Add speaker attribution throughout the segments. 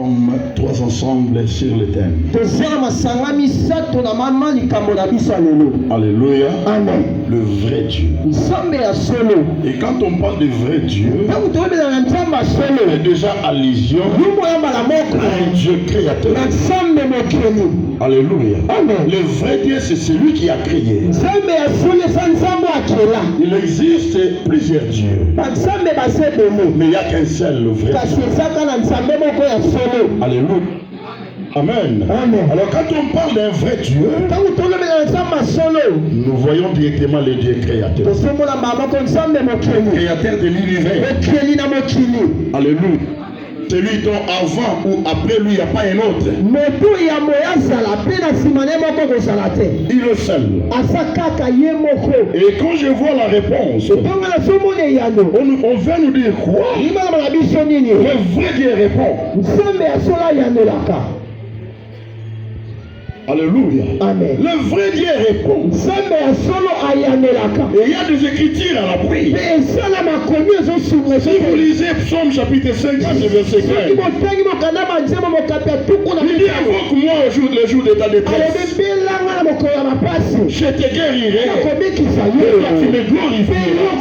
Speaker 1: comme trois ensembles sur le thème. Alléluia.
Speaker 2: Amen.
Speaker 1: Le vrai Dieu. Et quand on parle de vrai Dieu, il y a déjà allusion à un Dieu créateur. Alléluia.
Speaker 2: Amen.
Speaker 1: Le vrai Dieu, c'est celui qui a créé. Il existe plusieurs dieux, mais il n'y a qu'un seul, le vrai Dieu. Alléluia. Amen.
Speaker 2: Amen.
Speaker 1: Alors quand on parle d'un vrai Dieu, nous voyons directement le Dieu créateur. Créateur de l'univers. Alléluia. Celui dont avant ou après lui, il n'y a pas un autre. Il est le seul. Et quand je vois la réponse, on va nous dire quoi? Le vrai Dieu répond. Alléluia.
Speaker 2: Amen.
Speaker 1: Le vrai Dieu répond. Et il y a des écritures à l'appui. Si vous lisez Psaume chapitre 50, verset 15, il dit invoque-moi le jour de ta détresse. Je te guérirai. Et tu me glorifieras.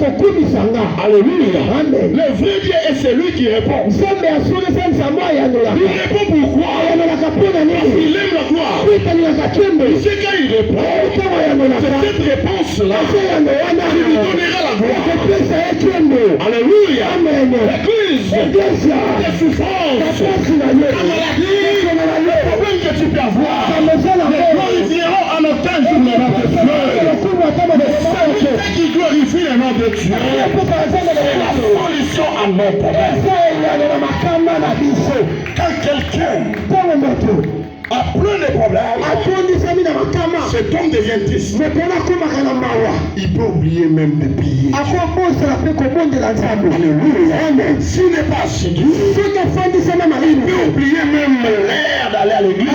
Speaker 1: Alléluia.
Speaker 2: Amen.
Speaker 1: Le vrai Dieu est celui qui répond. Il répond pourquoi? Parce qu'il aime la gloire. C'est quand il répond, c'est cette réponse-là qui lui donnera la gloire. Alléluia. L'église, les souffrances, la maladie, le problème que tu peux avoir, les glorifieront en aucun jour le nom de Dieu. C'est qui glorifie le nom de Dieu. C'est la solution à nos problèmes. Quand quelqu'un a plein de problèmes, cet homme devient triste. Il peut oublier même de prier. Alléluia. S'il n'est pas assidu, il peut oublier même l'air d'aller à l'église.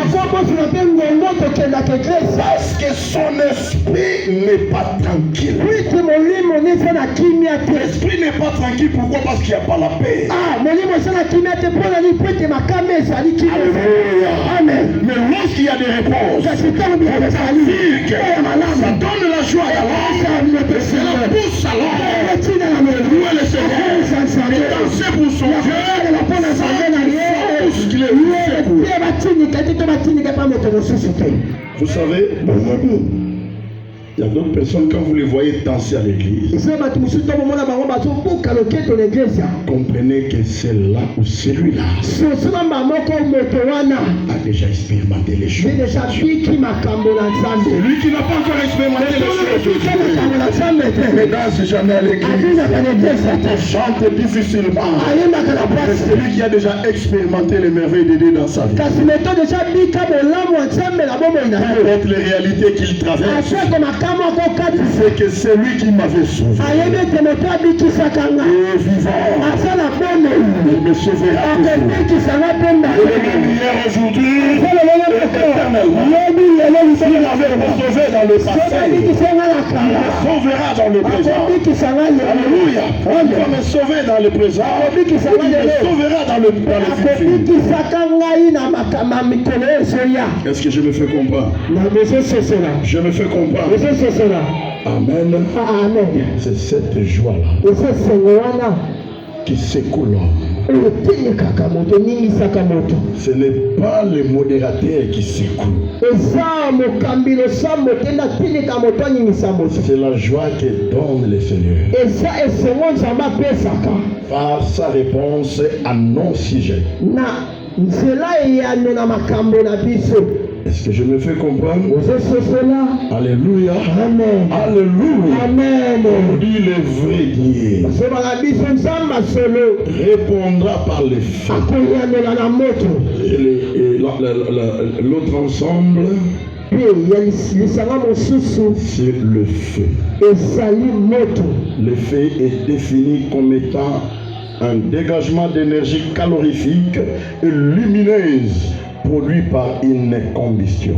Speaker 1: Parce que son esprit n'est pas tranquille. L'esprit n'est pas tranquille. Pourquoi? Parce qu'il n'y a pas la paix. Alléluia. Amen. Mais lorsqu'il y a des réponses, ça donne la joie d'alors, cela pousse alors louer le Seigneur et danser pour son Dieu, vous savez, il y a d'autres personnes, quand vous les voyez danser à l'église, comprenez que celle-là ou celui-là a déjà expérimenté les choses. Celui qui n'a pas encore expérimenté les choses, ne danse jamais à l'église, chante difficilement. Celui qui a déjà expérimenté les merveilles de Dieu dans sa vie, peut-être les réalités qu'il traverse, c'est que c'est lui qui m'avait sauvé. Et vivant, il me sauvera toujours. Hier, aujourd'hui, il m'avait sauvé dans le passé, il me sauvera dans le présent. Alléluia. Il va me sauver dans le présent, il me sauvera dans le futur. Est-ce que je me fais comprendre? Je me fais comprendre. Amen. C'est cette joie-là qui s'écoule. Ce n'est pas le modérateur qui s'écoule. C'est la joie que donne le Seigneur par sa réponse à nos sujets. Est-ce que je me fais comprendre? Alléluia.
Speaker 2: Amen.
Speaker 1: Alléluia.
Speaker 2: Amen.
Speaker 1: On dit le vrai Dieu répondra par les faits. Et l'autre ensemble, c'est le feu. Le feu est défini comme étant un dégagement d'énergie calorifique et lumineuse produit par une combustion.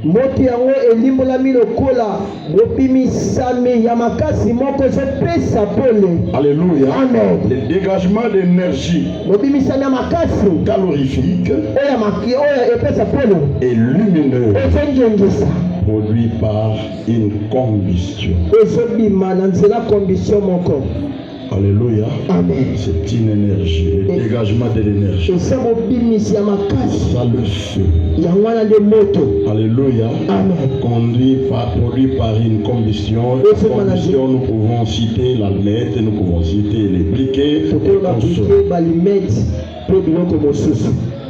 Speaker 1: moto yango elimbolami lokola bobimisami ya makasi moko ezopesa pole.
Speaker 2: Alléluia.
Speaker 1: Amen.
Speaker 2: Le dégagement d'énergie
Speaker 1: bobimisami ya makasi
Speaker 2: calorifique
Speaker 1: oyo epesa pole
Speaker 2: et lumineux
Speaker 1: ezongengisa
Speaker 2: produit par une combustion.
Speaker 1: ezobima na nzela combustion moko.
Speaker 2: Alléluia.
Speaker 1: Amen.
Speaker 2: C'est une énergie, le dégagement de l'énergie.
Speaker 1: Ça
Speaker 2: le feu.
Speaker 1: Alléluia.
Speaker 2: Amen. Produit par une combustion. Combustion, nous pouvons citer l'allumette, nous pouvons citer les briquets.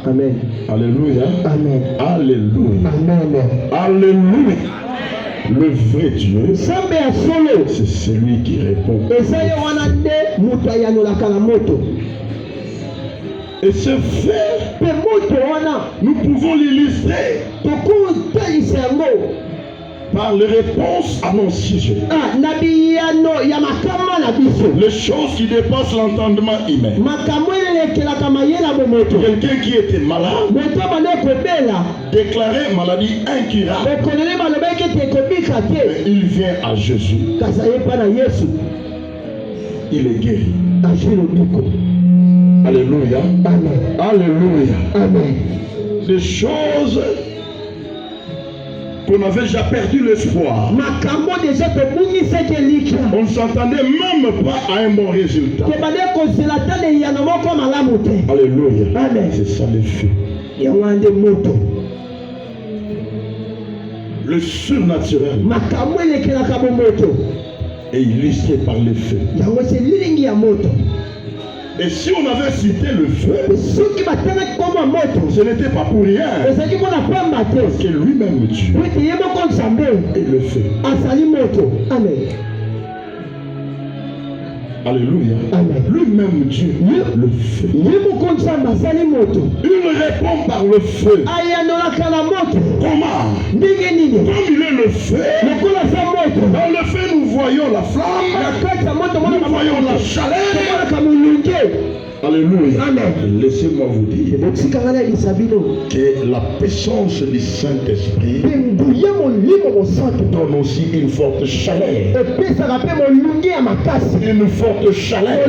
Speaker 2: Amen. Alléluia. Amen. Alléluia. Amen. Alléluia. Le vrai Dieu, c'est celui qui répond. Et ce fait, nous pouvons l'illustrer par les réponses annoncées. Les choses qui dépassent l'entendement humain. Quelqu'un qui était malade déclarait maladie incurable. Il vient à Jésus. Il est guéri. Alléluia. Amen. Alléluia. Amen. Des choses qu'on avait déjà perdu l'espoir. On ne s'attendait même pas à un bon résultat. Alléluia. Amen. C'est ça le feu. Le surnaturel est illustré par le feu. Et si on avait cité le feu, ce n'était pas pour rien. Parce que lui-même Dieu est le feu. Amen. Alléluia. Amen. Lui-même Dieu, le feu. Il répond par le feu. Comment? Comme il est le feu, dans le feu nous voyons la flamme, nous voyons la chaleur. Alléluia. Amen. Laissez-moi vous dire que la puissance du Saint-Esprit donne aussi une forte chaleur. Une forte chaleur.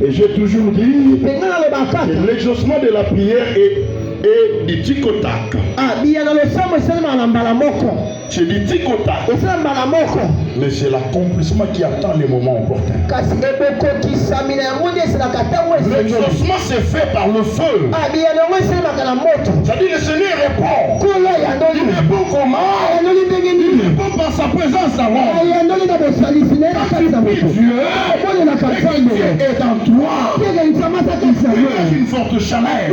Speaker 2: Et j'ai toujours dit que l'exaucement de la prière est du tic-au-tac. C'est du tic-au-tac. Mais c'est l'accomplissement qui attend les moments opportuns. L'exaucement c'est fait par le feu. C'est-à-dire le Seigneur répond. Il répond comment? Il répond par sa présence avant. Dieu est en toi. Il une forte chaleur.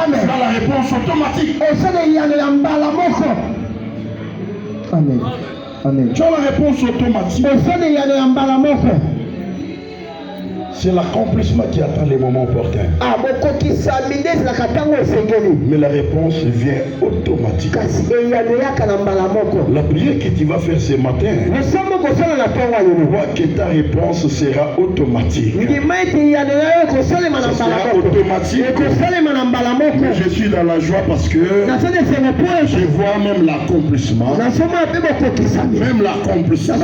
Speaker 2: Amen. Dans la réponse automatique. Amen. Amen. Tu as la réponse automatique. C'est l'accomplissement qui attend les moments opportuns. Mais la réponse vient automatique. La prière que tu vas faire ce matin, vois que ta réponse sera automatique. Ça sera automatique. Mais je suis dans la joie parce que je vois même l'accomplissement. Même l'accomplissement de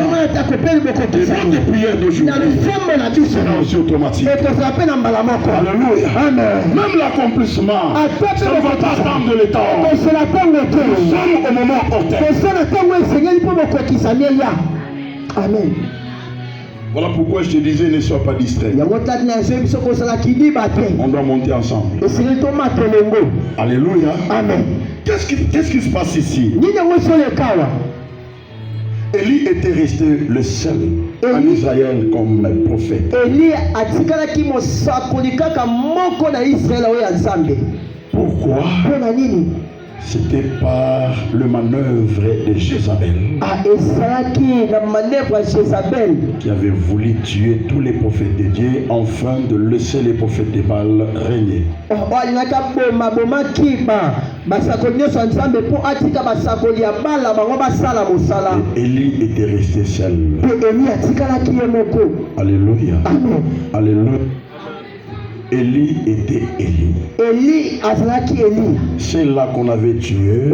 Speaker 2: notre prière d'aujourd'hui sera aussi automatique. Alléluia. Amen. Même l'accomplissement, ça ne va pas attendre le temps. Nous sommes au moment opportun. Amen. Voilà pourquoi je te disais, ne sois pas distrait. On doit monter ensemble. Alléluia. Amen. Qu'est-ce qui se passe ici? Élie était resté le seul en Israël comme prophète. Pourquoi? C'était par le manœuvre de Jézabel qui avait voulu tuer tous les prophètes de Dieu afin de laisser les prophètes de Baal régner. Et Élie était resté seul. Alléluia. Alléluia. Élie était Élie. Celle-là qu'on avait tuée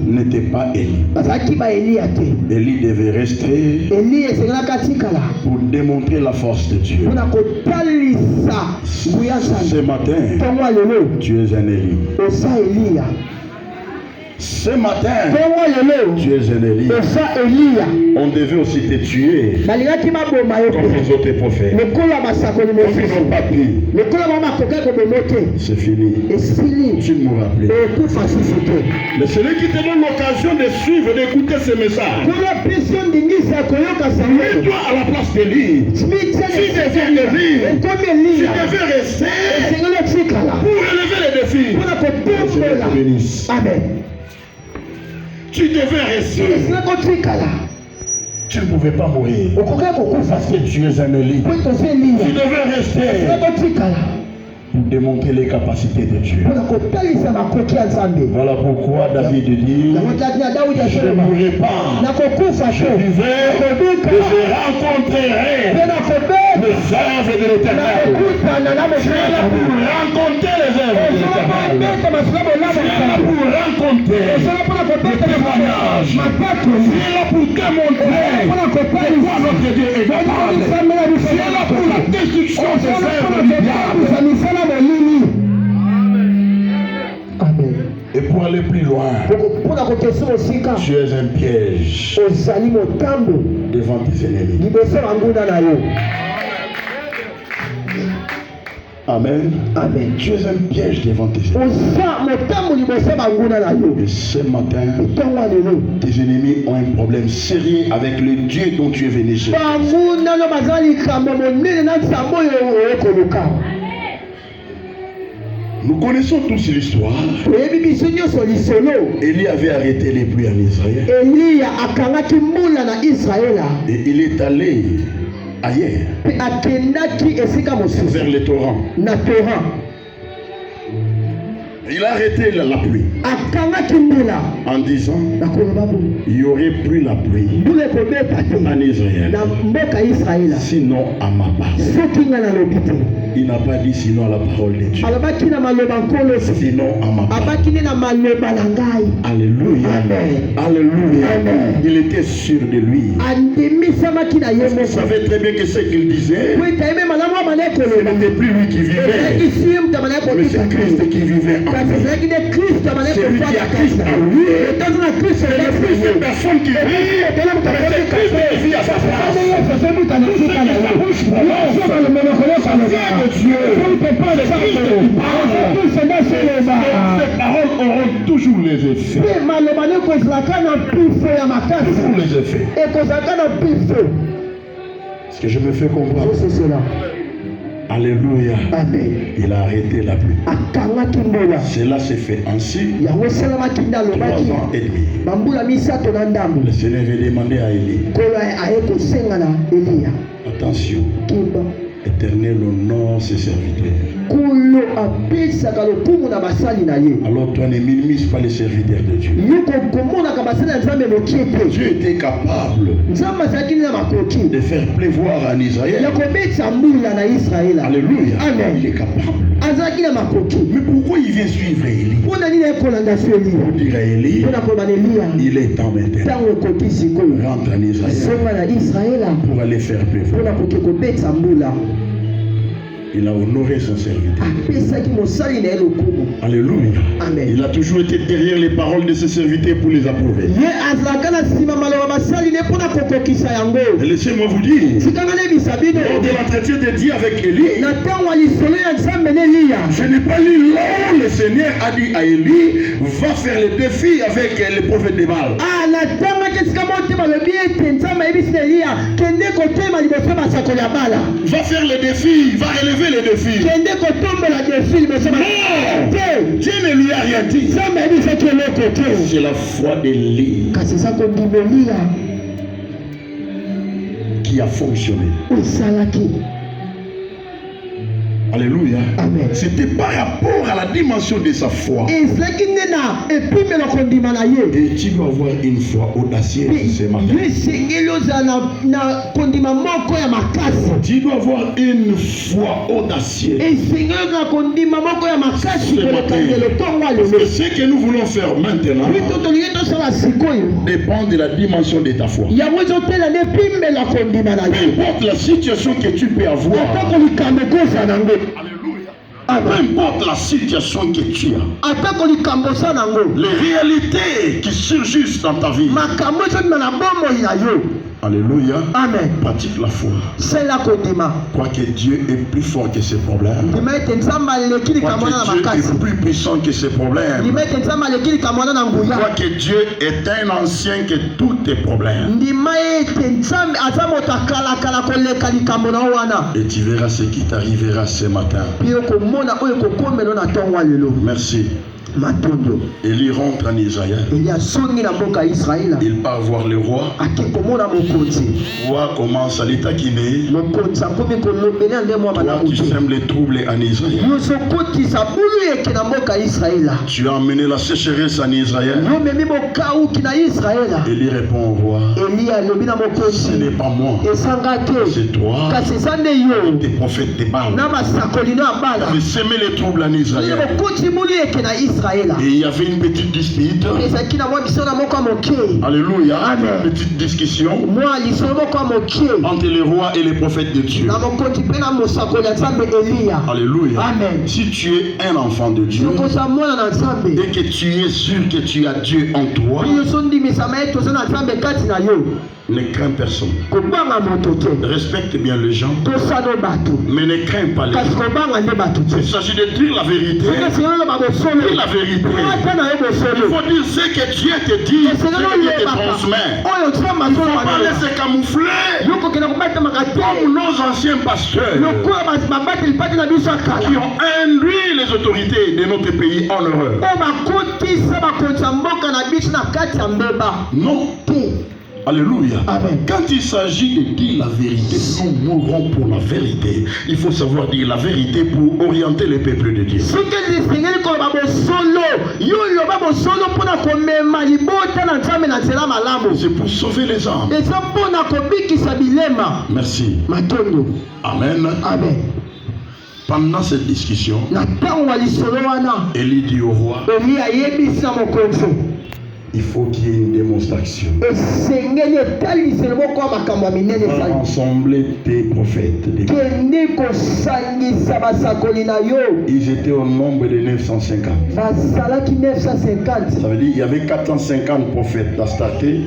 Speaker 2: n'était pas Élie. Élie devait rester pour démontrer la force de Dieu. Ce matin, tu es un Élie. Ce matin, tu es un Élie. On devait aussi te tuer comme les autres prophètes. Ils n'ont pas pu. C'est fini. Tu ne m'auras plus. Mais celui qui te donne l'occasion de suivre, d'écouter ce message, mets-toi à la place d'Élie. Tu deviens Élie. Tu devais rester pour relever les défis. Amen. Tu devais rester. Tu ne pouvais pas mourir. Parce que tu es un Élie. Tu devais rester pour démontrer les capacités de Dieu. Voilà pourquoi David dit, je ne mourrai pas. Je vivrai et je rencontrerai les œuvres de l'Éternel. Je suis là pour rencontrer les œuvres de l'Éternel. Je suis là pour rencontrer les témoignages. Je suis là pour démontrer pourquoi notre Dieu est capable. Je suis là pour la destruction des œuvres du diable.
Speaker 1: Amen.
Speaker 2: Et pour aller plus loin, tu es un piège devant tes ennemis. Amen.
Speaker 1: Amen.
Speaker 2: Tu es un piège devant tes ennemis. Et ce matin, tes ennemis ont un problème sérieux avec le Dieu dont tu es venu chez eux. Nous connaissons tous l'histoire. Élie avait arrêté les pluies en Israël. Et il est allé ailleurs, vers les torrents. Il a arrêté la pluie en disant il n'y aurait plus la pluie en Israël, sinon à ma part. Il n'a pas dit sinon à la parole de Dieu, sinon à ma part. Alléluia. Alléluia. Il était sûr de lui. Il savait très bien que ce qu'il disait, ce n'était plus lui qui vivait, mais c'est Christ qui vivait en lui. C'est lui qui a Christ en lui. C'est la seule personne qui vit, mais c'est Christ qui vit à sa place. Dieu. Ces paroles auront toujours les effets. Toujours les effets. Est-ce que je me fais comprendre? Alléluia.
Speaker 1: Amen.
Speaker 2: Il a arrêté la pluie. Cela s'est fait ainsi 3 ans et demi. Le Seigneur avait demandé à Élie, attention, Éternel honore ses serviteurs. Alors toi ne minimise pas les serviteurs de Dieu. Dieu était capable de faire pleuvoir en Israël. Alléluia.
Speaker 1: Amen.
Speaker 2: Il est capable. Mais pourquoi il vient suivre Élie? Pour dire à Élie, il est temps maintenant. Rentre en Israël pour aller faire pleuvoir. Il a honoré son serviteur. Alléluia.
Speaker 1: Amen.
Speaker 2: Il a toujours été derrière les paroles de ses serviteurs pour les approuver. Et laissez-moi vous dire, lors de l'entretien de Dieu avec Élie, je n'ai pas lu là où le Seigneur a dit à Élie, va faire le défi avec les prophètes de Baal. Va faire le défi, va relever les défis. Non, Dieu ne lui a rien dit. C'est la foi d'Élie qui a fonctionné. Alléluia.
Speaker 1: Amen.
Speaker 2: C'était par rapport à la dimension de sa foi.
Speaker 1: Et
Speaker 2: tu dois avoir une foi audacieuse ce matin. Tu dois avoir une foi audacieuse. Ce que nous voulons faire maintenant dépend de la dimension de ta foi. Peu importe la situation que tu peux avoir. Peu importe la situation que tu as, les réalités qui surgissent dans ta vie, alléluia,
Speaker 1: amen,
Speaker 2: pratique la foi. Crois que Dieu est plus fort que ses problèmes. Crois que Dieu est plus puissant que ses problèmes. Crois que Dieu est un ancien que tous tes problèmes. Et tu verras ce qui t'arrivera ce matin. Merci. Élie rentre en Israël. Il part voir le roi. Le roi commence à l'état qui est. Toi, tu sèmes les troubles en Israël. Tu as emmené la sécheresse en Israël. Élie répond au roi. Ce n'est pas moi. C'est toi. Tes prophètes de Baal. Tu sèmes les troubles en Israël. Et il y avait une petite dispute. Alléluia. Amen. Une petite discussion entre les rois et les prophètes de Dieu. Alléluia. Amen. Si tu es un enfant de Dieu et que tu es sûr que tu as Dieu en toi, ne crains personne. Respecte bien les gens, mais ne crains pas les gens. Il s'agit de dire la vérité. Dire la vérité. Il faut dire ce que Dieu te dit, ce que Dieu te transmet. Il ne faut pas laisser camoufler comme nos anciens pasteurs qui ont induit les autorités de notre pays en erreur. Non. Alléluia. Amen. Quand il s'agit de dire la vérité, nous mourrons pour la vérité. Il faut savoir dire la vérité pour orienter les peuples de Dieu. C'est pour sauver les âmes. Merci. Amen. Amen. Pendant cette discussion, Élie dit au roi, il faut qu'il y ait une démonstration. Ensemble tes prophètes. Ils étaient au nombre de 950. Ça veut dire qu'il y avait 450 prophètes d'Astarté.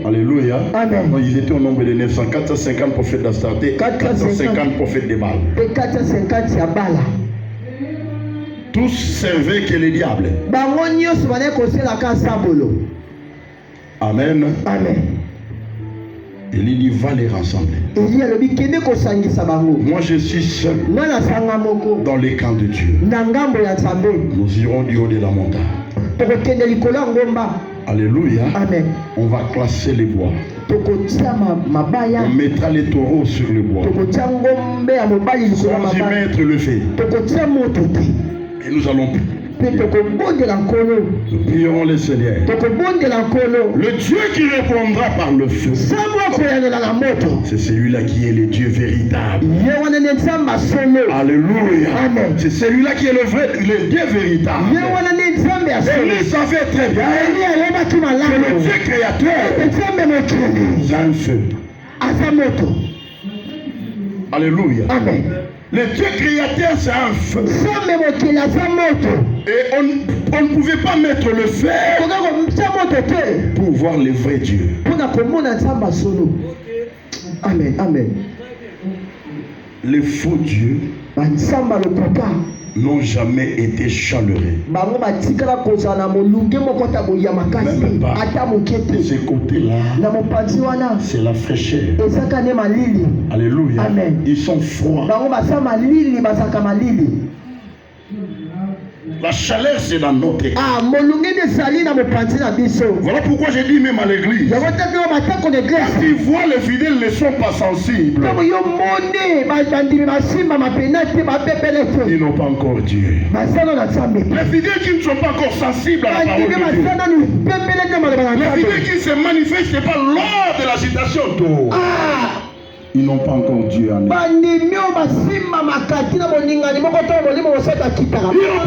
Speaker 2: Alléluia. Amen. Donc, ils étaient au nombre de 900. 450 prophètes d'Astarté. 450 prophètes de Baal. Tous servaient que les diables. Amen. Amen. Élie dit va les rassembler. Moi je suis seul dans les camps de Dieu. Nous irons du haut de la montagne. Alléluia. Amen. On va classer les bois. On mettra les taureaux sur le bois. Sans y mettre le feu. Et nous allons prier. Nous prierons le Seigneur. Le Dieu qui répondra par le feu, c'est celui-là qui est le Dieu véritable. Alléluia. Amen. C'est celui-là qui est le Dieu véritable. Élie savait très bien que le Dieu créateur, c'est un feu. Alléluia. Amen. Le Dieu créateur, c'est un feu. Et on ne pouvait pas mettre le feu pour voir le vrai Dieu. Amen. Amen. Les faux dieux n'ont jamais été chaleureux. Même pas de ce côté-là, c'est la fraîcheur. Alléluia. Amen. Ils sont froids. La chaleur, c'est dans notre cœur.
Speaker 1: Voilà pourquoi j'ai dit même à l'église. Quand ils voient les fidèles ne sont pas sensibles. Ils n'ont pas encore Dieu. Les fidèles qui ne sont pas encore sensibles à la parole de Dieu. Les fidèles qui se manifestent pas lors de l'agitation d'eau. Ils n'ont pas encore Dieu en eux. Ils n'ont pas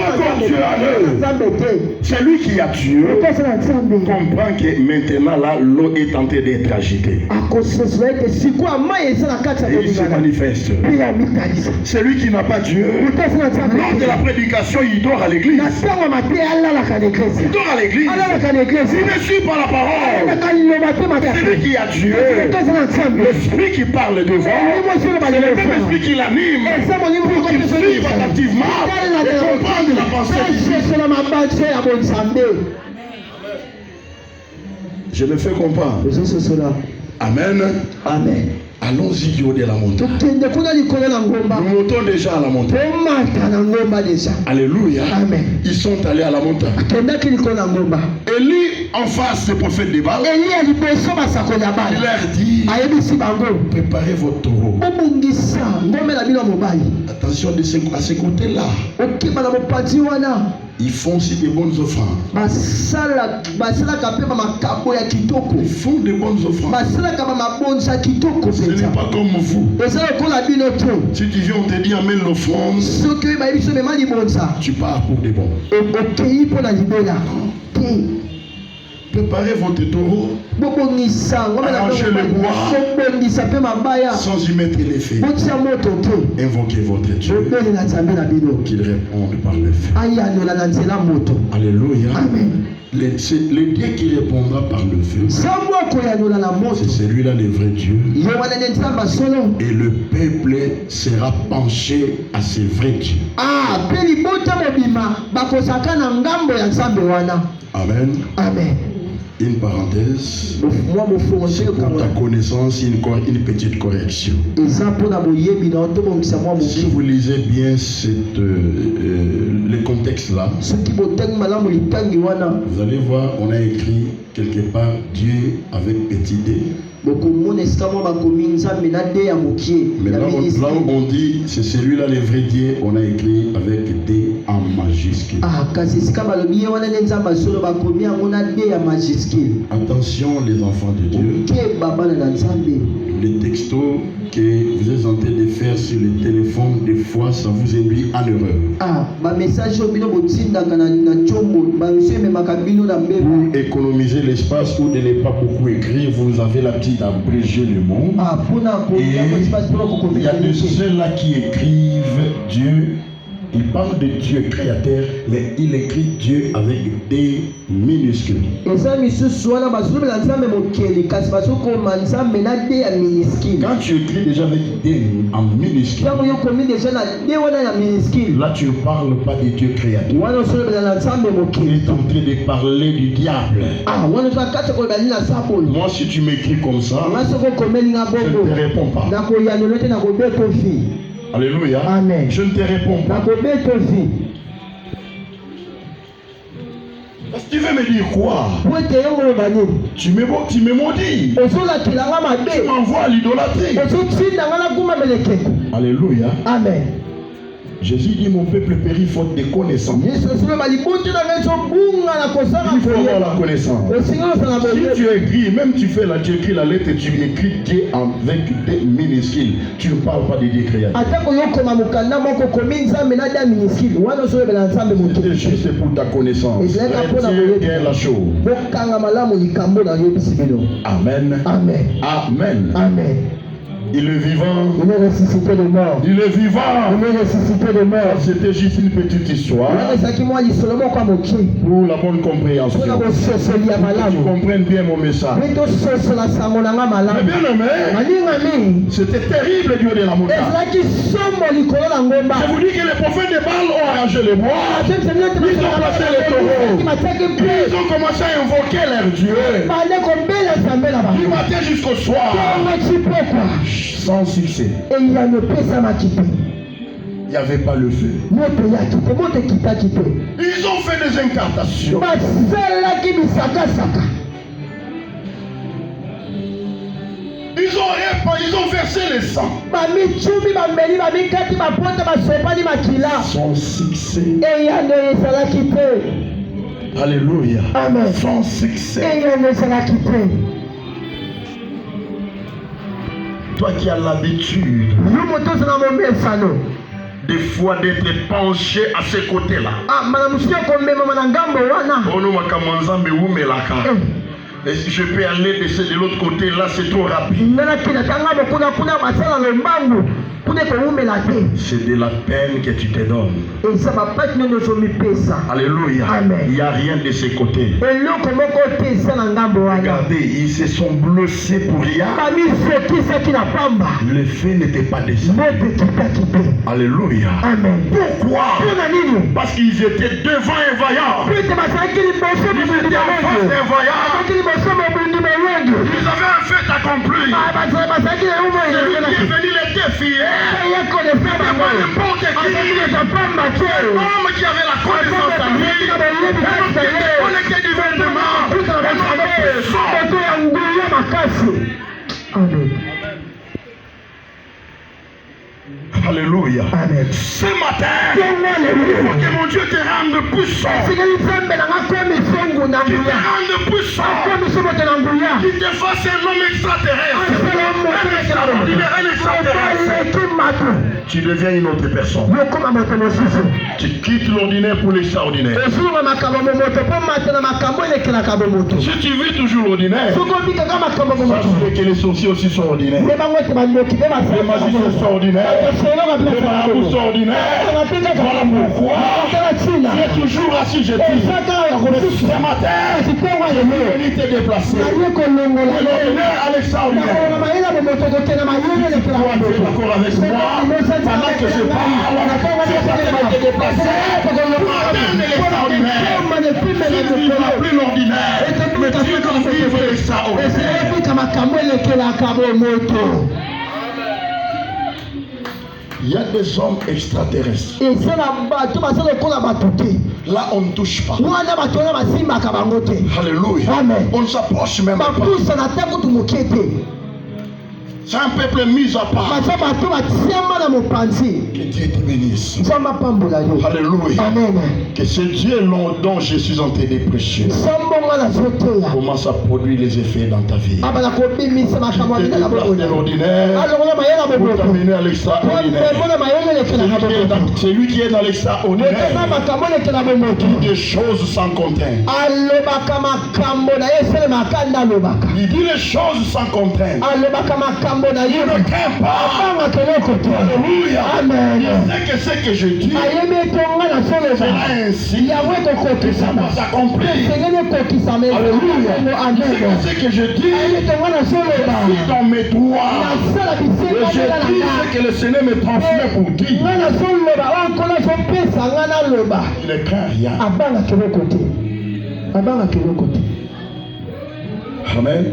Speaker 1: encore Dieu en eux. C'est lui qui a Dieu. Comprend que maintenant là, l'eau est en train d'être agitée. Et il se manifeste. C'est lui qui n'a pas Dieu. Lors de la prédication, il dort à l'église. Il dort à l'église. Il ne suit pas la parole. C'est lui qui a Dieu. L'esprit qui parle devant, c'est le même esprit qui l'anime pour qu'il suive attentivement et comprendre la pensée. Je le fais comprendre. Amen.
Speaker 3: Amen.
Speaker 2: Allons-y du haut de la montagne. Nous montons déjà à la montagne. Alléluia.
Speaker 3: Amen.
Speaker 2: Ils sont allés à la montagne. Élie, en face du prophète de Baal, il leur dit, préparez votre taureau. Attention à ce côté-là. Ils font aussi des bonnes offrandes. Ils font des bonnes offrandes. Ce n'est pas comme vous. Si tu viens, on te dit amène l'offrande, tu pars pour des bons. Préparez votre taureau, arrangez le bois, sans y mettre les feux. Invoquez votre Dieu, qu'il réponde par le feu. Alléluia. Le Dieu qui répondra par le feu, c'est celui-là le vrai Dieu. Et le peuple sera penché à ce vrai Dieu. Amen.
Speaker 3: Amen.
Speaker 2: Une parenthèse, pour ta connaissance, une petite correction. Si vous lisez bien le contexte là, vous allez voir, on a écrit quelque part Dieu avec petit d. Mais là où on dit c'est celui-là le vrai Dieu, on a écrit avec D en majuscule. Attention les enfants de Dieu. Les textos que vous êtes en train de faire sur le téléphone, des fois ça vous induit en erreur. Pour économiser l'espace ou de ne pas beaucoup écrire, vous avez la petite abrégé le mot. Et il y a de ceux-là qui écrivent Dieu. Il parle de Dieu créateur, mais il écrit Dieu avec des minuscules. Quand tu écris déjà avec des en minuscules, là tu ne parles pas de Dieu créateur. Tu es en train de parler du diable. Moi, si tu m'écris comme ça, je ne te réponds pas. Alléluia.
Speaker 3: Amen.
Speaker 2: Je ne te réponds pas. Parce que tu veux me dire quoi? Tu me maudis. Tu m'envoies à l'idolâtrie. Alléluia.
Speaker 3: Amen.
Speaker 2: Jésus dit mon peuple périt faute de connaissance. Il faut avoir la connaissance. Si tu écris, même tu écris la lettre et tu écris Dieu avec des minuscules, tu ne parles pas de Dieu créateur. C'est juste pour ta connaissance. Retiens bien la chose. Amen.
Speaker 3: Amen.
Speaker 2: Amen.
Speaker 3: Amen.
Speaker 2: Il est vivant.
Speaker 3: Il est ressuscité de mort.
Speaker 2: Il est vivant.
Speaker 3: Il est ressuscité de mort.
Speaker 2: C'était juste une petite histoire. Pour la bonne compréhension. Tu comprennes bien mon message. Mais bien aimé, c'était terrible du haut de la montagne. Je vous dis que les prophètes de Baal ont arrangé les bois. Ils ont placé les taureaux. Ils ont commencé à invoquer leur Dieu. Du matin jusqu'au soir. Sans succès. n'y avait pas le feu. Ils ont fait des incantations. Ils ont versé le sang. Sans succès. Alléluia.
Speaker 1: Amen.
Speaker 2: Sans succès. Toi qui as l'habitude des fois d'être penché à ce côté-là. Je peux aller de l'autre côté, là c'est trop rapide. C'est de la peine que tu te donnes. Alléluia. Il n'y a rien de ce côté. Regardez, ils se sont blessés pour rien. Le feu n'était pas descendu. Alléluia. Pourquoi? Parce qu'ils étaient devant un vaillant. Ils étaient en face d'un vaillant. Ils avaient un fait accompli. Celui qui est venu les défier. N'importe qui, homme qui avait la connaissance à lui, qui était connecté divellement, Alléluia.
Speaker 1: Amen.
Speaker 2: Ce matin, il faut que mon Dieu te rende puissant. Qui te rende puissant. Qui te fasse un homme extraterrestre. Un extraterrestre. Tu deviens une autre personne. Tu quittes l'ordinaire pour l'extraordinaire. Si tu vis toujours l'ordinaire, sache que les sorciers aussi sont ordinaires. Les magiciens sont ordinaires. Les marabouts sont ordinaires. Voilà pourquoi tu es toujours assujetti. Ce matin, tu es venu te déplacer. L'ordinaire à l'extraordinaire. Tu es d'accord avec moi? Pendant que je parle, tu es en train de te déplacer pour atteindre l'extraordinaire. Tu ne vivras plus l'ordinaire, mais tu es comme vivre l'extraordinaire. Il y a des hommes extraterrestres. Là, on ne touche pas. Alléluia.
Speaker 1: Amen.
Speaker 2: On ne s'approche même pas. C'est un peuple mis à part. Que Dieu te bénisse. Alléluia.
Speaker 1: Amen.
Speaker 2: Que ce Dieu dont je suis en train de prêcher commence à produire les effets dans ta vie. Tu te déplaces de l'ordinaire pour t'amener à l'extraordinaire. Celui qui est dans l'extraordinaire dit des choses sans contrainte. Il dit les choses sans contrainte. Il ne craint pas. Alléluia.
Speaker 1: Amen.
Speaker 2: Il sait que ce que je dis sera ainsi que ça va s'accomplir. Alléluia. Il sait que ce que je dis si dans mes doigts. Et je dis ce que le Seigneur me transmet pour dire. Il ne craint rien. Amen.
Speaker 1: Amen.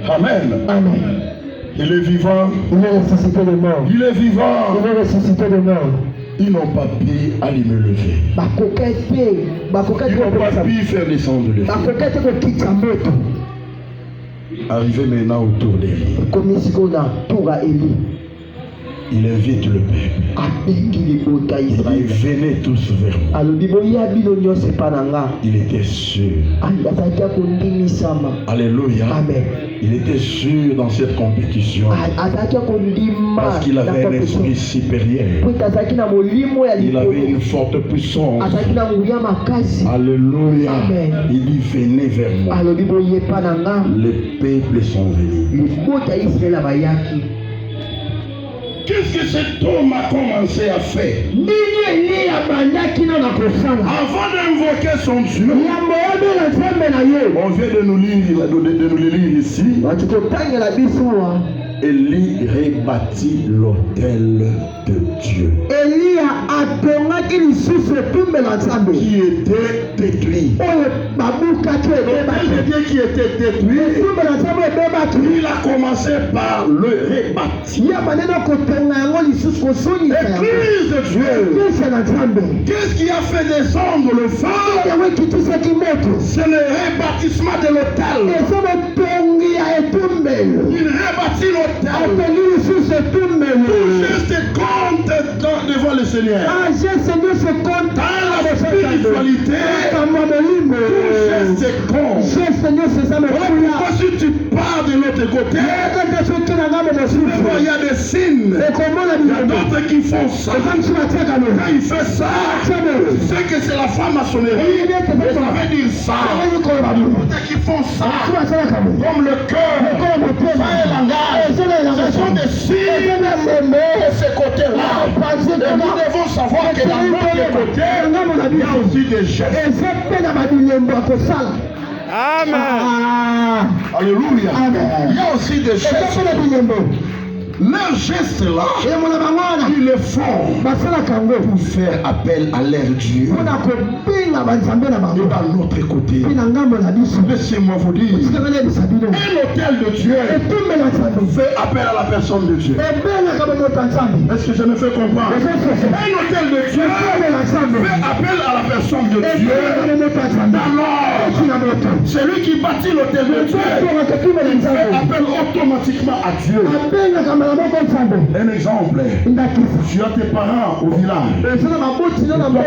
Speaker 2: Amen.
Speaker 1: Amen.
Speaker 2: Il est vivant.
Speaker 1: Il est ressuscité de mort.
Speaker 2: Il est vivant.
Speaker 1: Il est ressuscité de mort.
Speaker 2: Ils n'ont pas pu aller me lever. Ils n'ont pas pu faire descendre le feu. Arrivé maintenant autour d'Élie. Il invite le peuple. Il dit, venez tous vers moi. Il était sûr. Alléluia.
Speaker 1: Amen.
Speaker 2: Il était sûr dans cette compétition. Parce qu'il avait un esprit supérieur. Il avait une forte puissance. Alléluia. Il dit, venez vers moi. Les peuples sont venus. Qu'est-ce que cet homme a commencé à faire? Avant d'invoquer son Dieu, on vient de nous lire ici. Élie rebâtit l'autel de Dieu.
Speaker 1: il sous le tombe l'ensemble
Speaker 2: qui était détruit. L'autel de Dieu qui était détruit, il a commencé par le rebâtir. Église de Dieu, qu'est-ce qui a fait descendre le feu? C'est le rebâtissement de l'autel. Il rebâtit l'autel. Tout geste compte devant le Seigneur. Dans la spiritualité, tout geste compte. Pourquoi si tu pars de l'autre côté, il y a des signes. Il y a d'autres qui font ça. Quand il fait ça, c'est que c'est la femme à son maçonnerie. Ça veut dire ça. D'autres qui font ça, comme le cœur, ça et langage, ce sont des signes de ce côté-là. Et nous devons savoir que dans l'autre côté, il y a aussi des gestes.
Speaker 4: Amen.
Speaker 2: Alléluia. Il y a aussi des gestes. Leurs gestes là, ils le font pour faire appel à leur Dieu. Et dans l'autre côté, laissez-moi vous dire, un hôtel de Dieu fait appel à la personne de Dieu. Est-ce que je me fais comprendre? Un hôtel de Dieu fait appel à la personne de Dieu. Alors, celui qui bâtit l'hôtel de Dieu, il fait appel automatiquement à Dieu. Un exemple, tu as tes parents au village. Toi,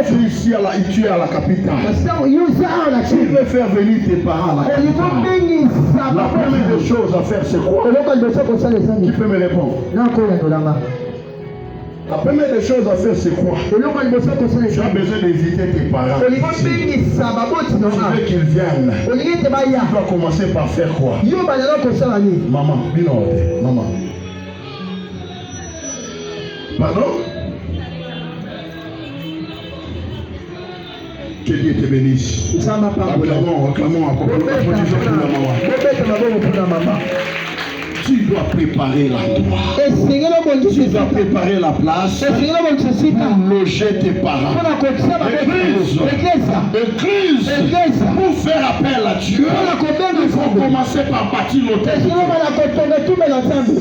Speaker 2: tu es ici tu es à la capitale. Tu veux faire venir tes parents à la capitale. La première des choses à faire, c'est quoi? Qui peut me répondre? La première des choses à faire, c'est quoi? Tu as besoin d'inviter tes parents. Tu veux qu'ils viennent. Tu dois commencer par faire quoi? Maman, maman. Pardon? Que Dieu te bénisse. Acclamons encore. Tu dois préparer l'endroit. Tu dois préparer la place pour loger tes parents. Église. Pour faire appel à Dieu, il faut commencer par bâtir l'autel. S'il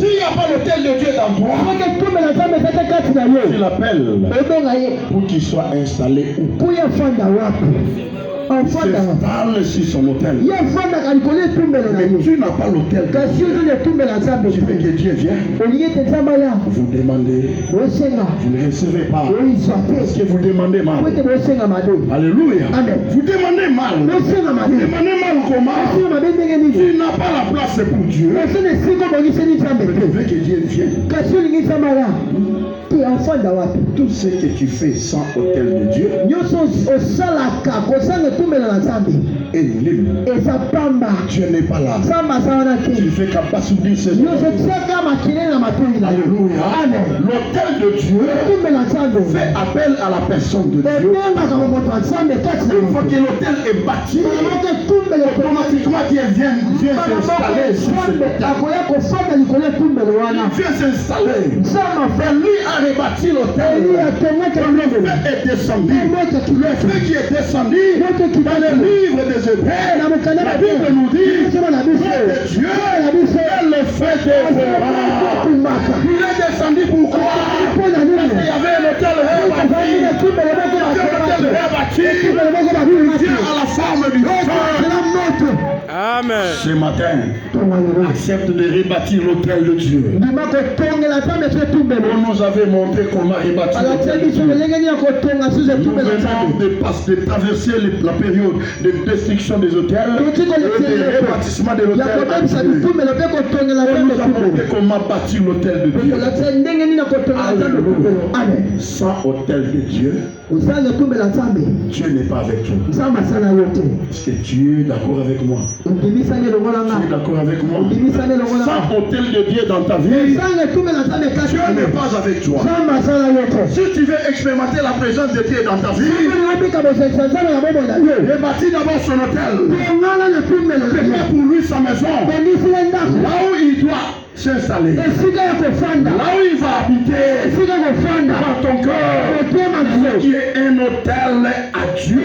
Speaker 2: n'y a pas l'autel de Dieu dans toi, tu l'appelles pour qu'il soit installé où? S'installe sur son hôtel. Mais tu n'as pas l'hôtel. Tu veux que Dieu vienne. Vous demandez. Vous ne recevez pas. Parce que vous demandez mal. Alléluia. Vous demandez mal. Vous demandez mal comment? Tu n'as pas la place pour Dieu. Tu veux que Dieu vienne. Tout ce que tu fais sans hôtel de Dieu est nul. Dieu n'est pas là. Tu fais qu'à pas s'oublier ce Alléluia. L'hôtel de Dieu fait appel à la personne de Dieu. Une fois que l'hôtel est bâti, automatiquement Dieu vient s'installer sur cet hôtel. Il vient s'installer. Lui a rebâti l'hôtel. Le feu est descendu. Le feu qui est descendu dans le livre des Hébreux, la Bible nous dit que Dieu est le feu dévorant. Il est descendu pourquoi? Parce qu'il y avait un hôtel rebâti. Dieu a la forme du feu.
Speaker 4: Amen.
Speaker 2: Ce matin, accepte de rebâtir l'hôtel de Dieu. On nous avait montré comment rebâtir l'hôtel de Dieu. Nous venons de traverser la période de destruction des hôtels et de rebâtissement de l'hôtel. On nous a montré comment bâtir l'hôtel de Dieu. Sans hôtel de Dieu, Dieu n'est pas avec toi. Est-ce que tu es d'accord avec moi? Tu es d'accord avec moi? Sans hôtel de Dieu dans ta vie, Dieu n'est pas avec toi. Si tu veux expérimenter la présence de Dieu dans ta vie, rebâtis d'abord son hôtel. Prépare pour lui sa maison. Là où il doit s'installer. Là où il va habiter. Par ton cœur. qui est un autel à Dieu.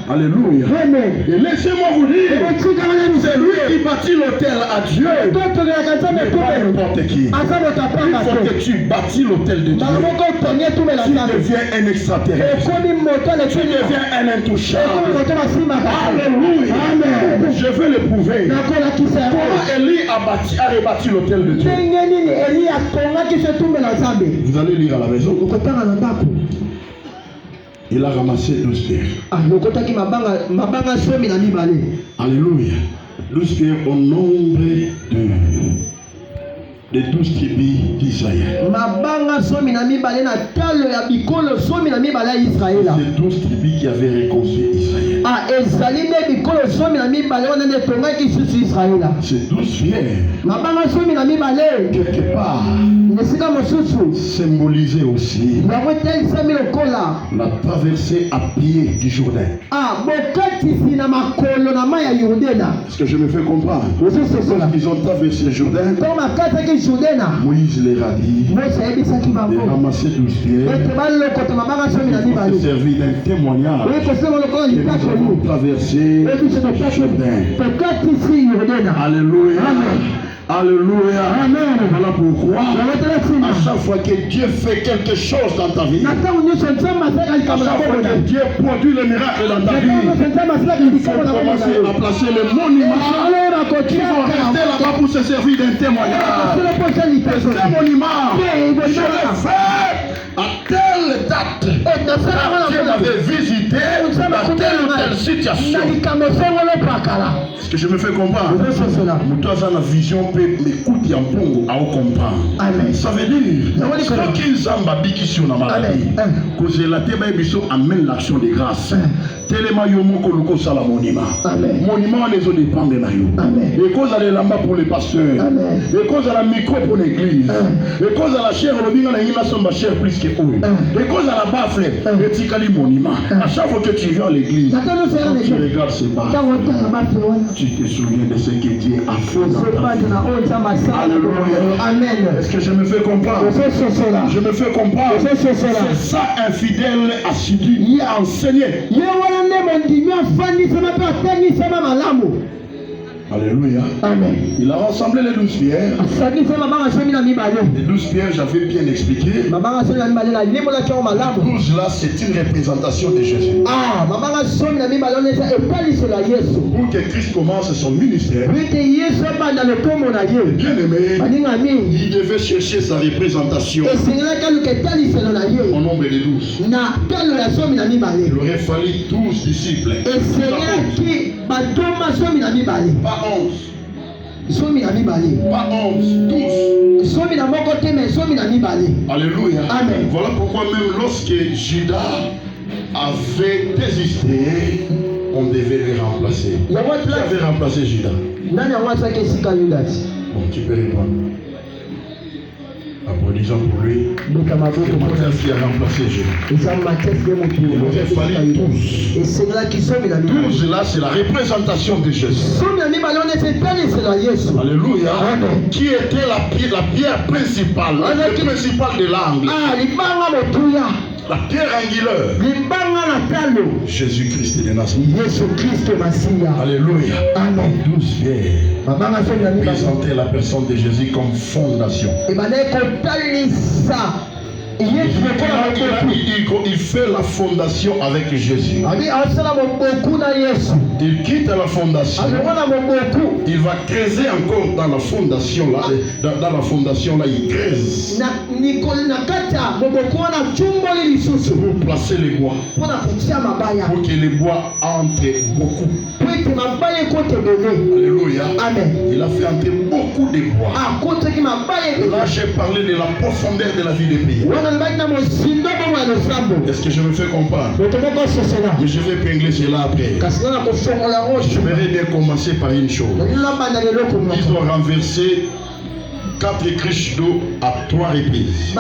Speaker 2: Alléluia. Et laissez-moi vous dire, c'est lui qui bâtit l'autel à Dieu. Mais pas n'importe qui. Il faut que tu bâtis l'autel de Dieu. Tu deviens un extraterrestre. Tu deviens un intouchable. Alléluia. Je veux le prouver. Comment Élie a rebâti l'autel de Dieu. Vous allez lire à la maison. Il a ramassé 12 pierres. Alléluia. 12 pierres au nombre de 12 tribus d'Israël. C'est 12 tribus qui avaient reconstruit Israël. C'est 12 pierres. Quelque part, symbolisait aussi la traversée à pied du Jourdain. Est-ce que je me fais comprendre? Ils ont traversé le Jourdain. Moïse leur a dit de ramasser 12 pierres. Il s'est servi d'un témoignage que nous avons traversé le Jourdain. Alléluia. Alléluia. Amen. Voilà pourquoi à chaque fois que Dieu fait quelque chose dans ta vie, à chaque fois que Dieu produit le miracle dans ta vie, il faut commencer à placer les monuments qui vont rester là-bas pour se servir d'un témoignage. Ce monument, je l'ai fait à telle date. Dieu m'avait visité dans telle ou telle situation. Est-ce que je me fais comprendre? Moutoza la vision peut m'écouter en pongo à comprendre. Ça veut dire que Zamba biki sur la maladie, que c'est la teba ebiso amène l'action de grâce. Tellement yomo koloko sala monument. Monument les autres dépendent de nayo. Et cause à l'élamba pour les pasteurs. Et cause à la micro pour l'église. Et cause à la chair le binga na yima somba chair plus que eux. Et cause à la bafle et tikali monument. À chaque fois que tu viens à l'église, quand tu regardes ces bas, tu te souviens de ce que Dieu a fait dans ta vie. Alléluia. Amen. Est-ce que je me fais comprendre? Je me fais comprendre. C'est ça un fidèle assidu. Il a enseigné. Alléluia. Amen. Il a rassemblé les 12 pierres. Les 12 pierres, j'avais bien expliqué. 12 là, c'est une représentation de Jésus. Pour que Christ commence son ministère, bien aimé, il devait chercher sa représentation au nombre de 12. Il aurait fallu 12 disciples. Pas 11. Pas 11, 12. Alléluia. Amen. Voilà pourquoi même lorsque Judas avait désisté, on devait le remplacer. Qui avait remplacé Judas? Bon, tu peux répondre. Applaudissons pour lui. C'est Matthias qui a remplacé Jésus. Il aurait fallu 12. 12 là, c'est la représentation de Jésus. Alléluia. Qui était la pierre principale, le principal de l'angle. La pierre angulaire. Jésus-Christ de Nazareth. Alléluia. Amen. 12 pierres. Présenter la personne de Jésus comme fondation. Il fait la fondation avec Jésus. Il quitte la fondation. Il va creuser encore dans la fondation là. Dans la fondation là, il creuse. Pour placer les bois. Pour que les bois entrent beaucoup. Alléluia. Amen. Il a fait entrer beaucoup de bois. Là, j'ai parlé de la profondeur de la vie des pays. Est-ce que je me fais comprendre? Mais je vais épingler cela après. J'aimerais bien commencer par une chose. Ils ont renversé 4 criches d'eau à 3 reprises.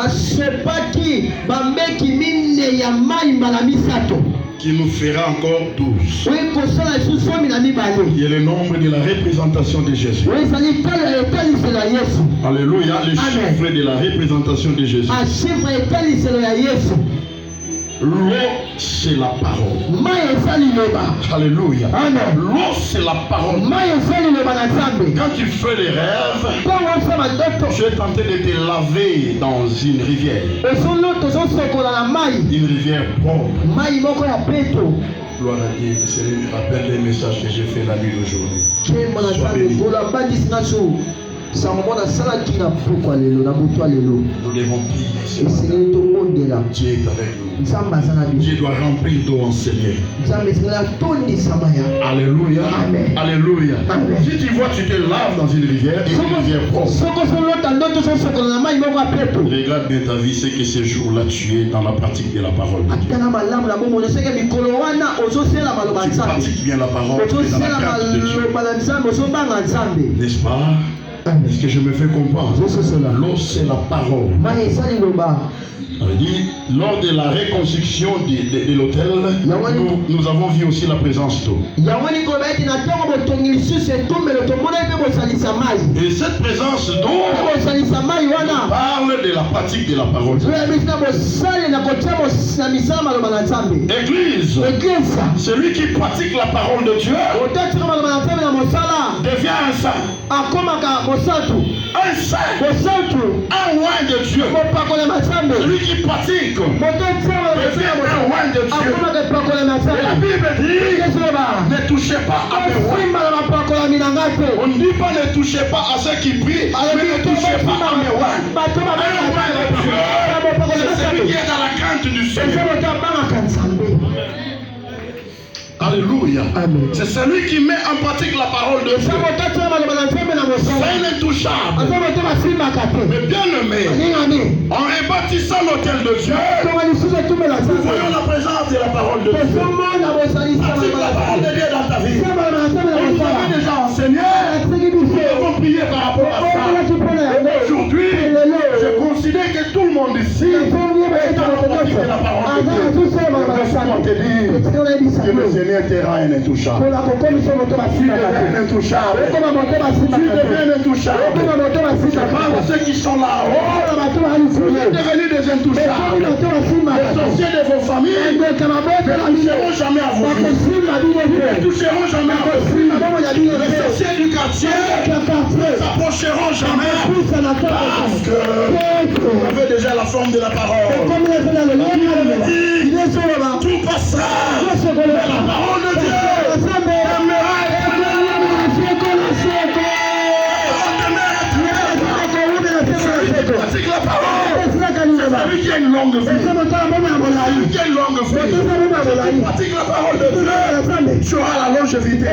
Speaker 2: qui nous fera encore 12. Il y a le nombre de la représentation de Jésus. Alléluia, les chiffres de la représentation de Jésus. L'eau, c'est la parole. Alléluia. L'eau, c'est la parole. Quand tu fais les rêves, tu es tenté de te laver dans une rivière. Une rivière propre. Gloire à Dieu. C'est le rappel des messages que j'ai fait la nuit d'aujourd'hui. Sois béni. Nous devons prier. Dieu est avec nous. Dieu doit remplir d'eau en Seigneur. Alléluia.
Speaker 1: Amen.
Speaker 2: Alléluia.
Speaker 1: Amen.
Speaker 2: Si tu vois, tu te laves dans une rivière et une rivière propre. Regarde bien ta vie, c'est que ce jour-là, tu es dans la pratique de la parole. Tu pratiques bien la parole, tu es dans la carte de Dieu. N'est-ce pas? Est-ce que je me fais comprendre? L'eau, c'est la parole. On dit, lors de la reconstruction de l'hôtel, nous avons vu aussi la présence d'eau. Et cette présence d'eau parle de la pratique de la parole. Église, celui qui pratique la parole de Dieu devient un saint. Un saint, un roi de Dieu. Celui qui pratique devient un roi de Dieu. Et la Bible dit, ne touchez pas à mes rois. On ne dit pas ne touchez pas à ceux qui prient, mais ne touchez pas à mes rois. Un roi de Dieu, c'est celui qui est dans la crainte du Seigneur. Alléluia.
Speaker 1: Amen.
Speaker 2: C'est celui qui met en pratique la parole de Dieu. C'est intouchable. Mais bien aimé, en rebâtissant l'autel de Dieu, nous voyons la présence de la parole de Dieu. Pratique la parole de Dieu dans ta vie. On nous avait déjà enseigné. Nous devons prier par rapport à ça. Aujourd'hui, je considère que tout le monde ici est dans la pratique de la parole de Dieu. Laisse-moi te dire que le Seigneur te rend intouchable. Tu deviens intouchable. Tu deviens intouchable. Je parle de ceux qui sont là-haut. Vous êtes devenus des intouchables. Les sorciers de vos familles ne toucheront jamais à vos vies. Ne toucheront jamais à vos vies. Les sorciers du quartier ne s'approcheront jamais. Parce que vous avez déjà la forme de la parole. Tout passera. Mais la parole de Dieu demeurera pratique la parole. C'est celui qui a une longue vie. Celui qui a une longue vie. Pratique la parole de Dieu. Tu auras la longévité.